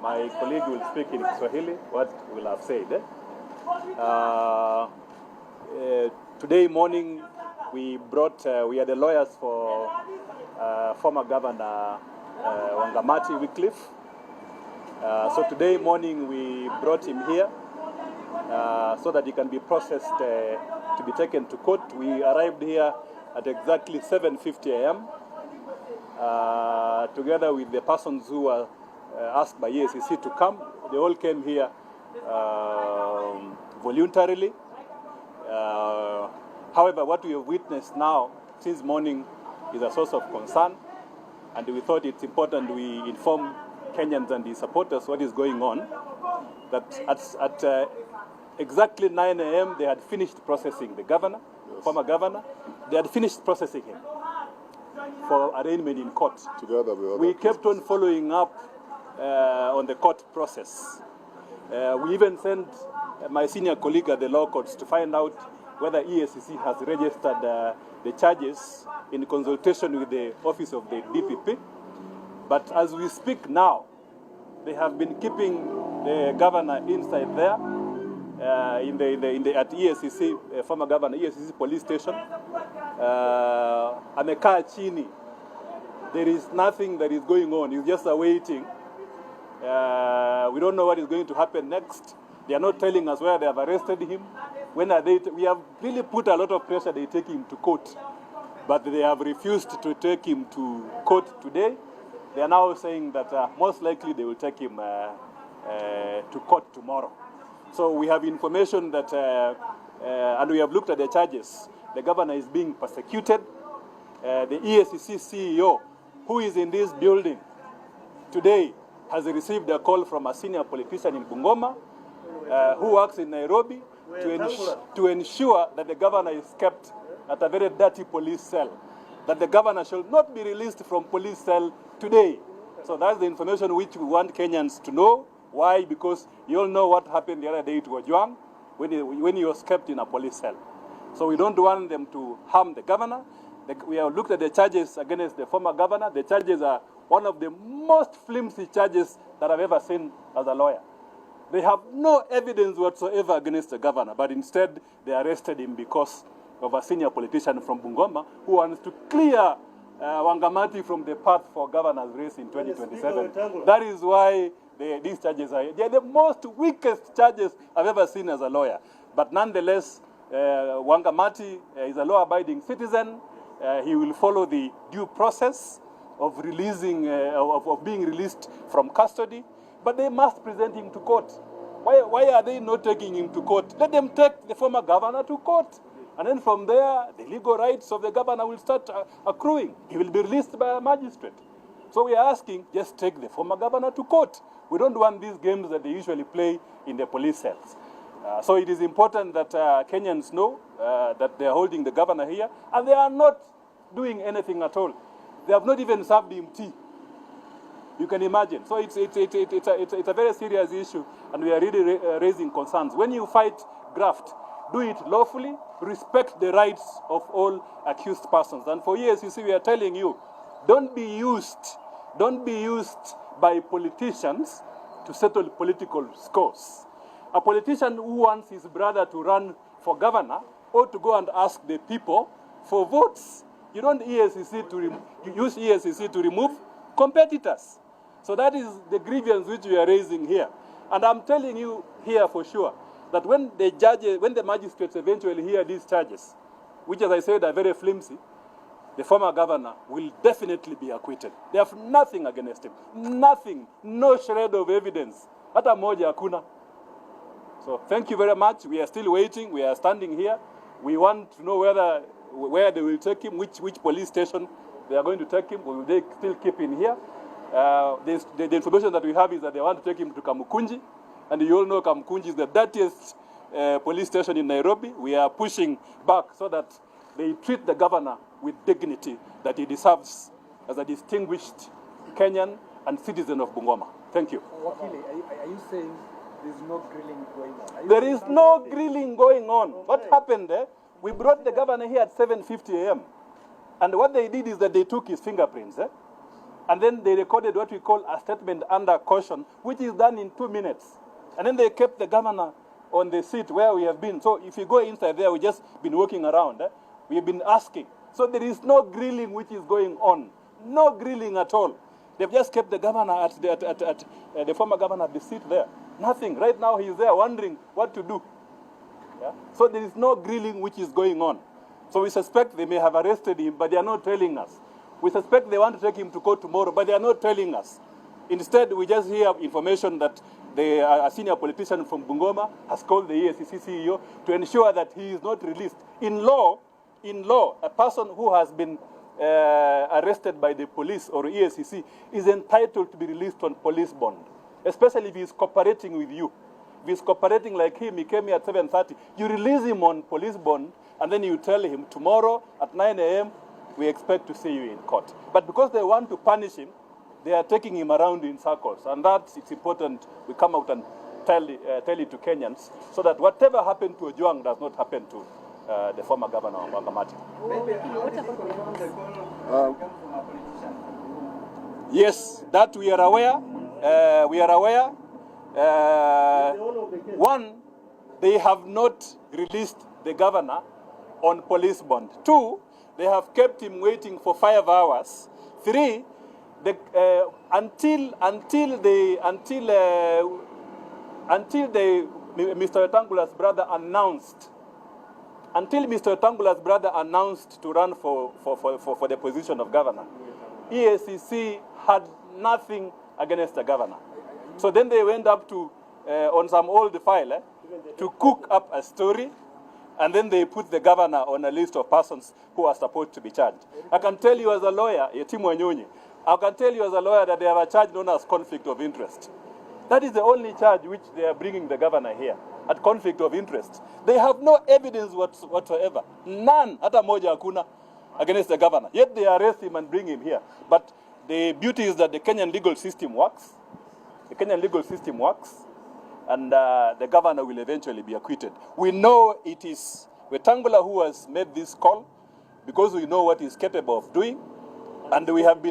My colleague will speak in Kiswahili, what we will have said. Today morning, we are the lawyers for former Governor Wangamati Wycliffe. So today morning, we brought him here so that he can be processed to be taken to court. We arrived here at exactly 7:50 a.m. Together with the persons who were asked by EACC to come. They all came here voluntarily. However, what we have witnessed now since morning is a source of concern, and we thought it's important we inform Kenyans and the supporters what is going on. That at exactly 9 a.m. they had finished processing the governor, former governor. They had finished processing him for arraignment in court. Together we kept on following up on the court process. We even sent my senior colleague at the law courts to find out whether EACC has registered the charges in consultation with the office of the DPP. But as we speak now, they have been keeping the governor inside there at EACC, former governor, EACC police station. Amekaa chini. There is nothing that is going on. He's just awaiting. We don't know what is going to happen next. They are not telling us where they have arrested him. When are they? We have really put a lot of pressure. They take him to court, but they have refused to take him to court today. They are now saying that most likely they will take him to court tomorrow. So we have information that, and we have looked at the charges. The governor is being persecuted. The EACC CEO, who is in this building today, has received a call from a senior politician in Bungoma who works in Nairobi to ensure that the governor is kept at a very dirty police cell, that the governor shall not be released from police cell today. So that's the information which we want Kenyans to know. Why? Because you all know what happened the other day to Ojwang when he was kept in a police cell. So we don't want them to harm the governor. We have looked at the charges against the former governor. The charges are one of the most flimsy charges that I've ever seen as a lawyer. They have no evidence whatsoever against the governor, but instead they arrested him because of a senior politician from Bungoma who wants to clear Wangamati from the path for governor's race in 2027. That is why these charges are the most weakest charges I've ever seen as a lawyer. But nonetheless, Wangamati is a law-abiding citizen. He will follow the due process of releasing, of being released from custody. But they must present him to court. Why are they not taking him to court? Let them take the former governor to court. And then from there, the legal rights of the governor will start accruing. He will be released by a magistrate. So we are asking, just take the former governor to court. We don't want these games that they usually play in the police cells. So it is important that Kenyans know that they are holding the governor here, and they are not doing anything at all. They have not even served him tea. You can imagine. So it's a very serious issue, and we are really raising concerns. When you fight graft, do it lawfully, respect the rights of all accused persons. And for years, you see, we are telling you, don't be used by politicians to settle political scores. A politician who wants his brother to run for governor ought to go and ask the people for votes. You don't use EACC to remove competitors. So that is the grievance which we are raising here. And I'm telling you here for sure that when the magistrates eventually hear these charges, which as I said are very flimsy, the former governor will definitely be acquitted. They have nothing against him. Nothing. No shred of evidence. Hata moja hakuna. So thank you very much. We are still waiting. We are standing here. We want to know where they will take him, which police station they are going to take him. Will they still keep him here? The information that we have is that they want to take him to Kamukunji. And you all know Kamukunji is the dirtiest police station in Nairobi. We are pushing back so that they treat the governor with dignity that he deserves as a distinguished Kenyan and citizen of Bungoma. Thank you. Wakili, are you saying there's no grilling going on? There is no grilling going on. Okay. What happened there? We brought the governor here at 7:50 a.m. And what they did is that they took his fingerprints. And then they recorded what we call a statement under caution, which is done in 2 minutes. And then they kept the governor on the seat where we have been. So if you go inside there, we've just been walking around. We've been asking. So there is no grilling which is going on. No grilling at all. They've just kept the governor at the former governor at the seat there. Nothing. Right now he's there wondering what to do. Yeah? So there is no grilling which is going on. So we suspect they may have arrested him, but they are not telling us. We suspect they want to take him to court tomorrow, but they are not telling us. Instead, we just hear information that a senior politician from Bungoma has called the EACC CEO to ensure that he is not released. In law, a person who has been arrested by the police or EACC is entitled to be released on police bond, especially if he is cooperating with you. If he is cooperating like him, he came here at 7:30, you release him on police bond, and then you tell him, tomorrow at 9 a.m., we expect to see you in court. But because they want to punish him, they are taking him around in circles. And that's, it's important we come out and tell it to Kenyans, so that whatever happened to Ojwang does not happen to the former governor of Wangamati. Yes, that we are aware. One, they have not released the governor on police bond. Two, they have kept him waiting for 5 hours. Three, until Mr. Wetang'ula's brother announced to run for the position of governor, EACC had nothing against the governor. So then they went up to on some old file to cook up a story, and then they put the governor on a list of persons who are supposed to be charged. I can tell you as a lawyer, that they have a charge known as conflict of interest. That is the only charge which they are bringing the governor here, at conflict of interest. They have no evidence whatsoever, none, hata moja hakuna, against the governor. Yet they arrest him and bring him here. But the beauty is that the Kenyan legal system works. And the governor will eventually be acquitted. We know it is Wetang'ula who has made this call, because we know what he's capable of doing, and we have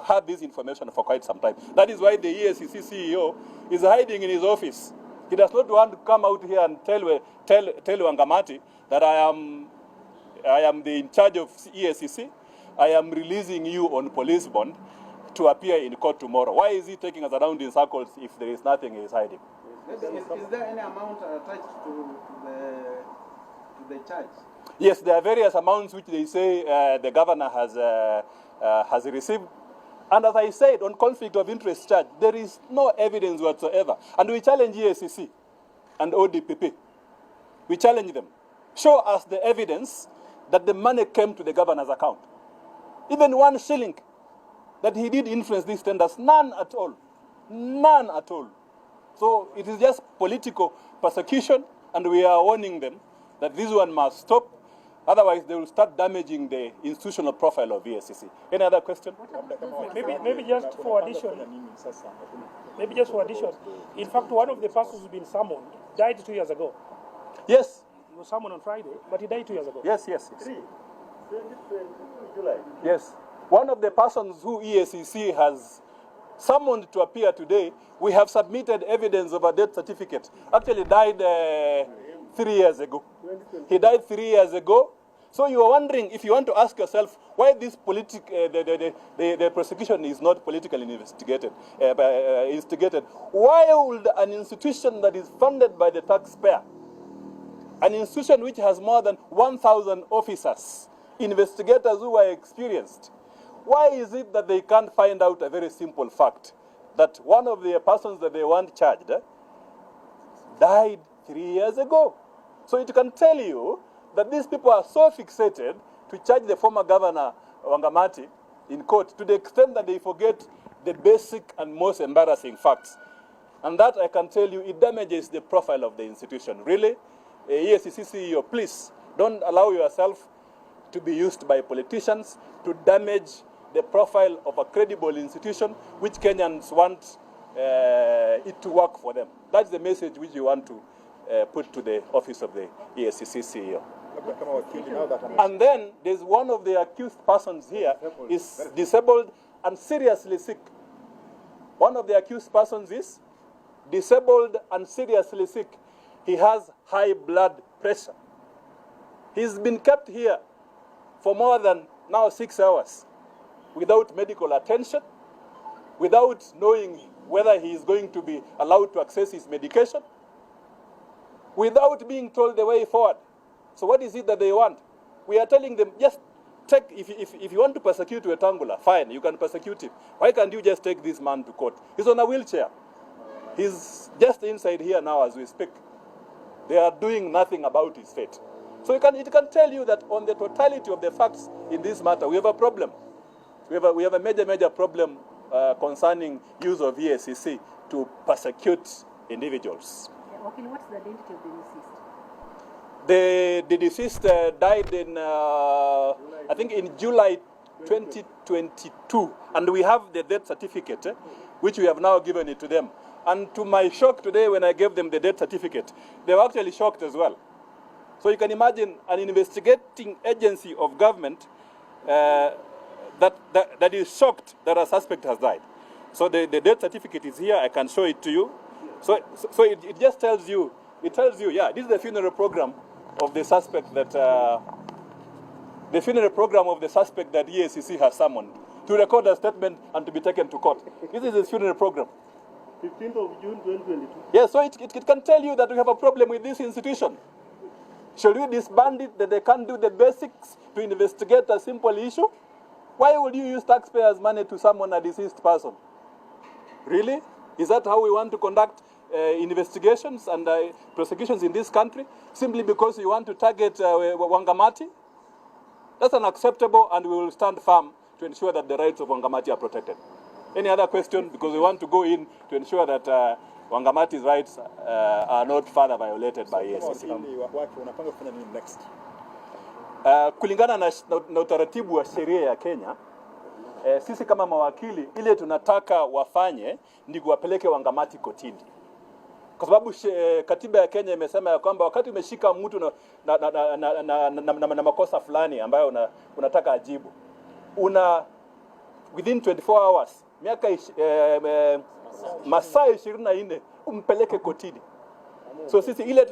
had this information for quite some time. That is why the EACC CEO is hiding in his office. He does not want to come out here and tell Wangamati that I am in charge of EACC. I am releasing you on police bond to appear in court tomorrow. Why is he taking us around in circles if there is nothing he is hiding? Is there any amount attached to the charge? Yes, there are various amounts which they say the governor has received. And as I said, on conflict of interest charge, there is no evidence whatsoever. And we challenge EACC and ODPP. We challenge them. Show us the evidence that the money came to the governor's account. Even 1 shilling that he did influence these tenders, none at all. None at all. So it is just political persecution, and we are warning them that this one must stop. Otherwise, they will start damaging the institutional profile of EACC. Any other question? Maybe just for addition. In fact, one of the persons who's been summoned died 2 years ago. Yes. He was summoned on Friday, but he died 2 years ago. Yes. Yes. One of the persons who EACC has summoned to appear today, we have submitted evidence of a death certificate. Actually died 3 years ago. He died 3 years ago. So you are wondering, if you want to ask yourself, why this the prosecution is not politically instigated. Why would an institution that is funded by the taxpayer, an institution which has more than 1,000 officers, investigators who are experienced, why is it that they can't find out a very simple fact, that one of the persons that they want charged died 3 years ago? So it can tell you that these people are so fixated to charge the former governor Wangamati in court to the extent that they forget the basic and most embarrassing facts. And that, I can tell you, it damages the profile of the institution. Really, EACC CEO, please don't allow yourself to be used by politicians to damage the profile of a credible institution which Kenyans want it to work for them. That's the message which you want to put to the office of the EACC CEO. And then there's one of the accused persons here is disabled and seriously sick. One of the accused persons is disabled and seriously sick. He has high blood pressure. He's been kept here for more than now 6 hours without medical attention, without knowing whether he is going to be allowed to access his medication, without being told the way forward. So what is it that they want? We are telling them, just take, if you want to persecute Wetang'ula, fine, you can persecute him. Why can't you just take this man to court? He's on a wheelchair. He's just inside here now as we speak. They are doing nothing about his fate. So it can tell you that on the totality of the facts in this matter, we have a problem. We have a major problem concerning use of EACC to persecute individuals. Okay, what's the identity of the deceased? The deceased died in, I think, in July 2022, and we have the death certificate, which we have now given it to them. And to my shock today, when I gave them the death certificate, they were actually shocked as well. So you can imagine an investigating agency of government that is shocked that a suspect has died. So the death certificate is here. I can show it to you. So it just tells you, yeah, this is the funeral program of the suspect that EACC has summoned to record a statement and to be taken to court. This is his funeral program. 15th of June 2022. Yeah, so it can tell you that we have a problem with this institution. Should we disband it, that they can't do the basics to investigate a simple issue? Why would you use taxpayers' money to summon a deceased person? Really? Is that how we want to conduct investigations and prosecutions in this country? Simply because you want to target Wangamati? That's unacceptable, and we will stand firm to ensure that the rights of Wangamati are protected. Any other question? Because we want to go in to ensure that Wangamati's rights are not further violated by EACC. Kulingana na utaratibu wa sheria ya Kenya, sisi kama mawakili, ile tunataka wafanye ni kuwapeleke Wangamati kotini. Kwa sababu katiba ya Kenya imesema ya kwamba wakati umeshika mtu na makosa fulani ambayo unataka ajibu, within 24 hours, masaa 24 umpeleke kotini. So sisi ile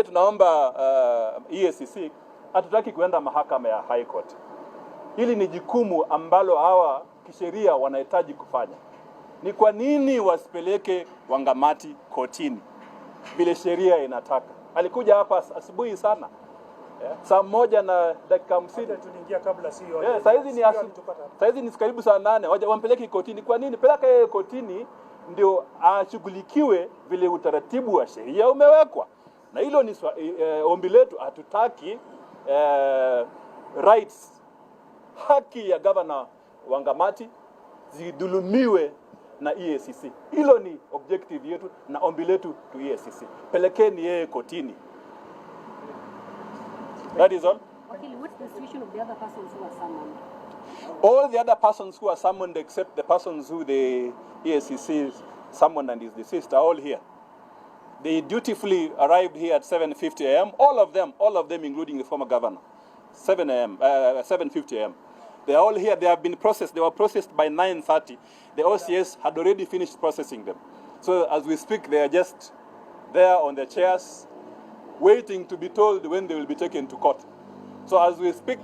tunaomba EACC, hatutaki kuenda mahakama ya High Court. Hili ni jukumu ambalo hawa kisheria wanahitaji kufanya. Ni kwa nini wasipeleke Wangamati kotini vile sheria inataka? Alikuja hapa asubuhi sana, saa 1:50. Tuliingia kabla sio. Saizi ni karibu saa 8. Wampeleke kotini. Kwa nini? Peleka yeye kotini ndio ashughulikiwe vile utaratibu wa sheria umewekwa. Na hilo ni ombi letu. Hatutaki rights, haki ya governor Wangamati zidhulumiwe na EACC. Hilo ni objective yetu na ombi letu to EACC. Pelekeni yeye kotini. That is all. Okay, what's the situation of the other persons who are summoned? All the other persons who are summoned, except the persons who the EACC summoned and is deceased, are all here. They dutifully arrived here at 7:50 a.m. All of them, including the former governor. 7:50 a.m. They are all here. They have been processed. They were processed by 9:30. The OCS had already finished processing them. So as we speak, they are just there on the chairs, waiting to be told when they will be taken to court. So as we speak,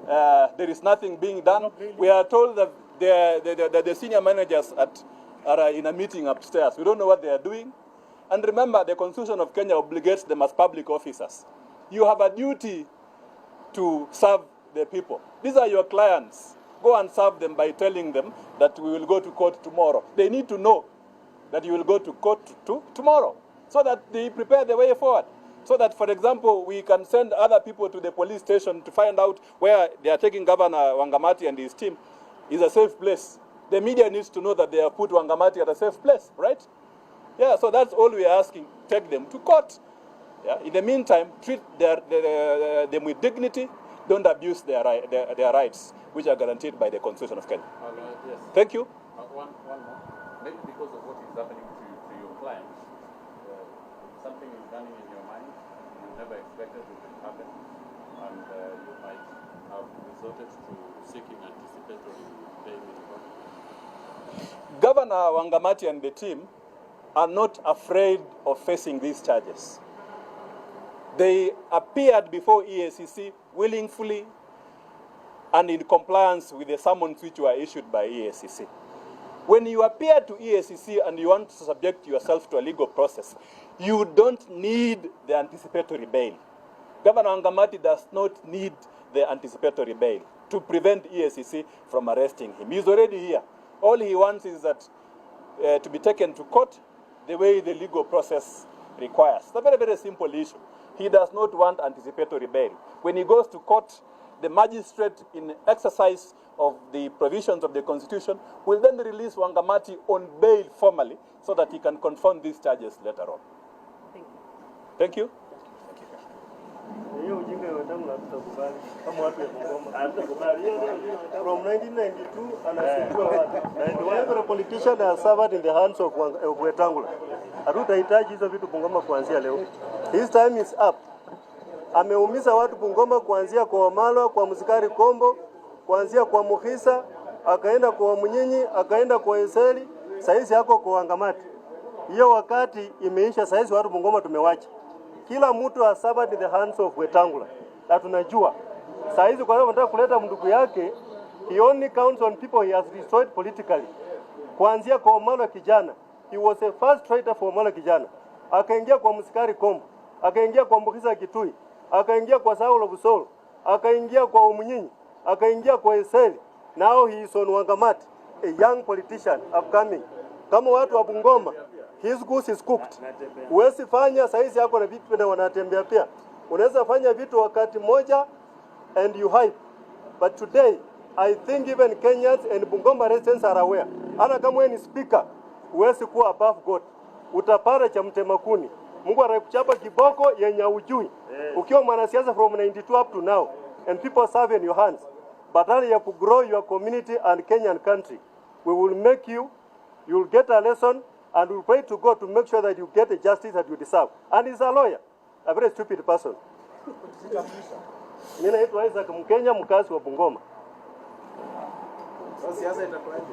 there is nothing being done. We are told that the senior managers are in a meeting upstairs. We don't know what they are doing. And remember, the Constitution of Kenya obligates them as public officers. You have a duty to serve the people. These are your clients. Go and serve them by telling them that we will go to court tomorrow. They need to know that you will go to court tomorrow, so that they prepare the way forward. So that, for example, we can send other people to the police station to find out where they are taking Governor Wangamati and his team is a safe place. The media needs to know that they have put Wangamati at a safe place, right? Yeah, so that's all we are asking. Take them to court. Yeah? In the meantime, treat them with dignity. Don't abuse their rights, which are guaranteed by the Constitution of Kenya. Yes. Thank you. One more. Maybe because of what is happening to your clients, something is running in your mind you never expected it to happen, and you might have resorted to seeking anticipatory bail in court? Governor Wangamati and the team are not afraid of facing these charges. They appeared before EACC willingly and in compliance with the summons which were issued by EACC. When you appear to EACC and you want to subject yourself to a legal process, you don't need the anticipatory bail. Governor Wangamati does not need the anticipatory bail to prevent EACC from arresting him. He's already here. All he wants is that to be taken to court the way the legal process requires. It's a very, very simple issue. He does not want anticipatory bail. When he goes to court, the magistrate, in exercise of the provisions of the Constitution, will then release Wangamati on bail formally so that he can confront these charges later on. Thank you. From 1992, every politician has suffered in the hands of Wetang'ula. Hatutahitaji hizo vitu Bungoma kuanzia leo. His time is up. Ameumiza watu Bungoma kuanzia kwa Wamalwa, kwa Msikari Kombo, kuanzia kwa Mukhisa, akaenda kwa Munyinyi, akaenda kwa Eseli, saizi yako kwa Wangamati. Hiyo wakati imeisha, saizi watu Bungoma tumewacha. Kila mtu has suffered in the hands of Wetang'ula. Na tunajua. Saizi kwa sababu nataka kuleta mndugu yake, he only counts on people he has destroyed politically. Kuanzia kwa Wamalwa kijana, he was a first traitor for Wamalwa kijana. Akaingia kwa Msikari Kombo, akaingia kwa Mukhisa Kitui, akaingia kwa Saulo Busolo, akaingia kwa Umunyinyi, akaingia kwa Eseli. Now he is on Wangamati, a young politician upcoming. Kama watu wa Bungoma, his goose is cooked. Uwezi fanya saizi yako na vitu na wanatembea pia. Unaweza fanya vitu wakati moja and you hype. But today, I think even Kenyans and Bungoma residents are aware. Hata kama wewe ni speaker, uwezi kuwa above God. Utapara cha mtemakuni. Mungu atakuchapa kiboko yenye ujui. Ukiwa mwanasiasa from 92 up to now, and people serve in your hands. Badala ya to grow your community and Kenyan country, we will make you will get a lesson, and we'll pray to God to make sure that you get the justice that you deserve. And he's a lawyer, a very stupid person. Mimi naitwa Isaac Mkenya, mkazi wa Bungoma. Siasa itakuwaje?